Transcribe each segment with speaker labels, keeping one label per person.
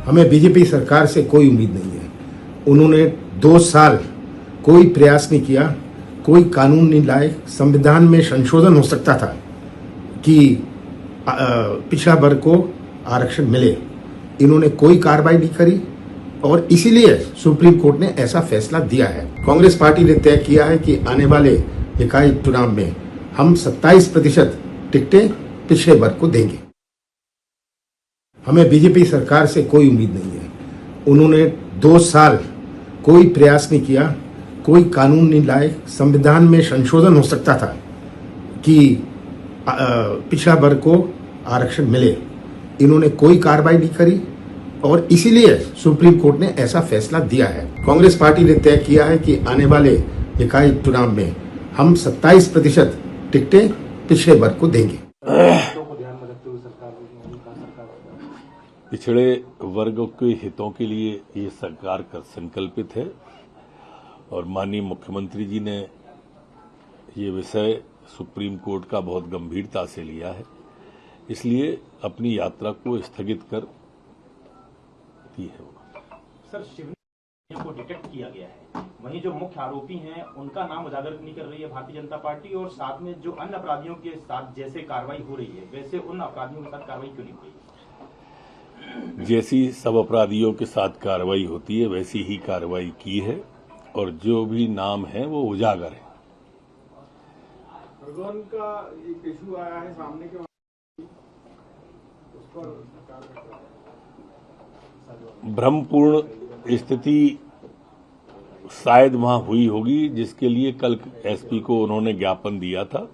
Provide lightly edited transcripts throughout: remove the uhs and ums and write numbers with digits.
Speaker 1: हमें बीजेपी सरकार से कोई उम्मीद नहीं है। उन्होंने 2 साल कोई प्रयास नहीं किया, कोई कानून नहीं लाए। संविधान में संशोधन हो सकता था कि पिछड़ा वर्ग को आरक्षण मिले, इन्होंने कोई कार्रवाई नहीं करी और इसीलिए सुप्रीम कोर्ट ने ऐसा फैसला दिया है। कांग्रेस पार्टी ने तय किया है कि आने वाले निकाय चुनाव में हम 27% टिकटें पिछड़े वर्ग को देंगे। हमें बीजेपी सरकार से कोई उम्मीद नहीं है। उन्होंने 2 साल कोई प्रयास नहीं किया, कोई कानून नहीं लाए। संविधान में संशोधन हो सकता था कि पिछड़ा वर्ग को आरक्षण मिले, इन्होंने कोई कार्रवाई नहीं करी और इसीलिए सुप्रीम कोर्ट ने ऐसा फैसला दिया है। कांग्रेस पार्टी ने तय किया है कि आने वाले निकाय चुनाव में हम 27% टिकटें पिछड़े वर्ग को देंगे।
Speaker 2: पिछड़े वर्गों के हितों के लिए ये सरकार का संकल्पित है और माननीय मुख्यमंत्री जी ने ये विषय सुप्रीम कोर्ट का बहुत गंभीरता से लिया है, इसलिए अपनी यात्रा को स्थगित कर दी है।
Speaker 3: सर, शिवनी को डिटेक्ट किया गया है, वहीं जो मुख्य आरोपी हैं उनका नाम उजागर नहीं कर रही है भारतीय जनता पार्टी और साथ में जो अन्य अपराधियों के साथ जैसे कार्रवाई हो रही है वैसे उन अपराधियों के साथ कार्रवाई क्यों नहीं हो रही?
Speaker 2: जैसी सब अपराधियों के साथ कार्रवाई होती है वैसी ही कार्रवाई की है और जो भी नाम है वो उजागर है।
Speaker 4: का एक इशू आया है सामने के उस पर
Speaker 2: भ्रमपूर्ण स्थिति शायद वहां हुई होगी, जिसके लिए कल एसपी को उन्होंने ज्ञापन दिया था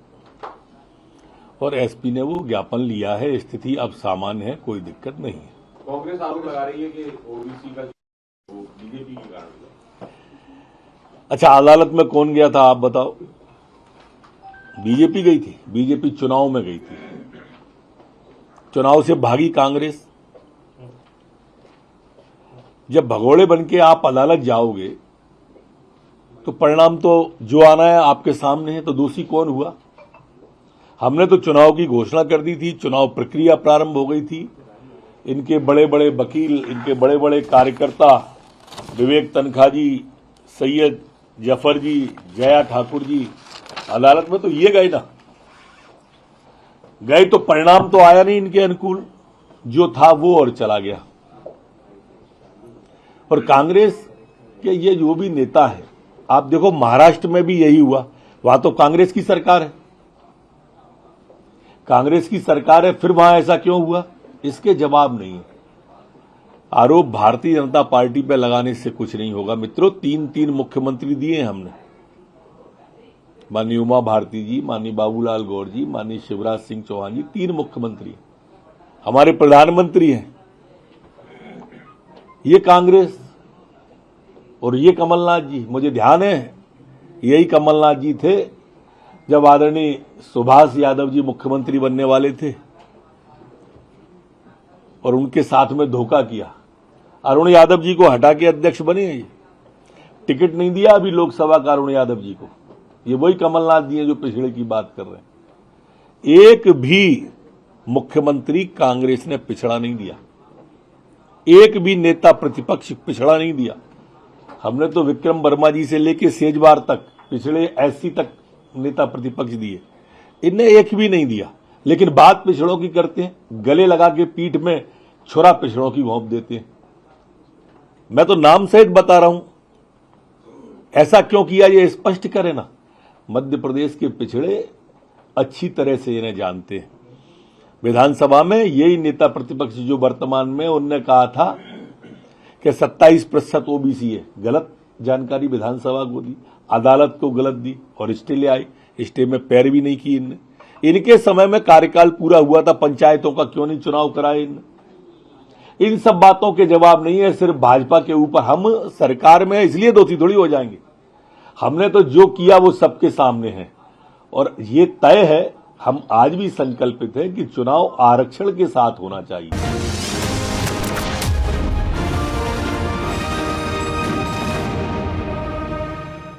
Speaker 2: और एसपी ने वो ज्ञापन लिया है। स्थिति अब सामान्य है, कोई दिक्कत नहीं है।
Speaker 4: कांग्रेस आरोप लगा रही है कि ओबीसी का बीजेपी के कारण।
Speaker 2: अच्छा, अदालत में कौन गया था आप बताओ? बीजेपी गई थी, बीजेपी चुनाव में गई थी, चुनाव से भागी कांग्रेस। जब भगोड़े बनके आप अदालत जाओगे तो परिणाम तो जो आना है आपके सामने है, तो दोषी कौन हुआ? हमने तो चुनाव की घोषणा कर दी थी, चुनाव प्रक्रिया प्रारंभ हो गई थी। इनके बड़े बड़े वकील, इनके बड़े बड़े कार्यकर्ता, विवेक तनखा जी, सैयद जफर जी, जया ठाकुर जी, अदालत में तो ये गए ना, गए तो परिणाम तो आया नहीं इनके अनुकूल, जो था वो और चला गया। और कांग्रेस के ये जो भी नेता है, आप देखो महाराष्ट्र में भी यही हुआ, वहां तो कांग्रेस की सरकार है, कांग्रेस की सरकार है, फिर वहां ऐसा क्यों हुआ? इसके जवाब नहीं है। आरोप भारतीय जनता पार्टी पे लगाने से कुछ नहीं होगा मित्रों। 3 मुख्यमंत्री दिए हमने, माननीय उमा भारती जी, माननीय बाबूलाल गौर जी, माननीय शिवराज सिंह चौहान जी, 3 मुख्यमंत्री हमारे प्रधानमंत्री हैं। ये कांग्रेस और ये कमलनाथ जी, मुझे ध्यान है यही कमलनाथ जी थे जब आदरणीय सुभाष यादव जी मुख्यमंत्री बनने वाले थे और उनके साथ में धोखा किया। अरुण यादव जी को हटा के अध्यक्ष बने, टिकट नहीं दिया अभी लोकसभा का अरुण यादव जी को। ये वही कमलनाथ जी हैं जो पिछड़े की बात कर रहे हैं। एक भी मुख्यमंत्री कांग्रेस ने पिछड़ा नहीं दिया, एक भी नेता प्रतिपक्ष पिछड़ा नहीं दिया। हमने तो विक्रम वर्मा जी से लेकर सेजवार तक, पिछड़े एससी तक नेता प्रतिपक्ष दिए, इनने एक भी नहीं दिया। लेकिन बात पिछड़ों की करते हैं, गले लगा के पीठ में छुरा पिछड़ों की घोंप देते हैं। मैं तो नाम सहित बता रहा हूं, ऐसा क्यों किया ये स्पष्ट करे ना। मध्य प्रदेश के पिछड़े अच्छी तरह से इन्हें जानते हैं। विधानसभा में यही नेता प्रतिपक्ष जो वर्तमान में, उनने कहा था कि 27% ओबीसी है। गलत जानकारी विधानसभा को दी, अदालत को गलत दी और स्टे ले आई। स्टे में पैरवी नहीं की इनने। इनके समय में कार्यकाल पूरा हुआ था, पंचायतों का क्यों नहीं चुनाव कराए इनने? इन सब बातों के जवाब नहीं है, सिर्फ भाजपा के ऊपर। हम सरकार में इसलिए दोषी थोड़ी हो जाएंगे। हमने तो जो किया वो सबके सामने है और ये तय है, हम आज भी संकल्पित है कि चुनाव आरक्षण के साथ होना चाहिए।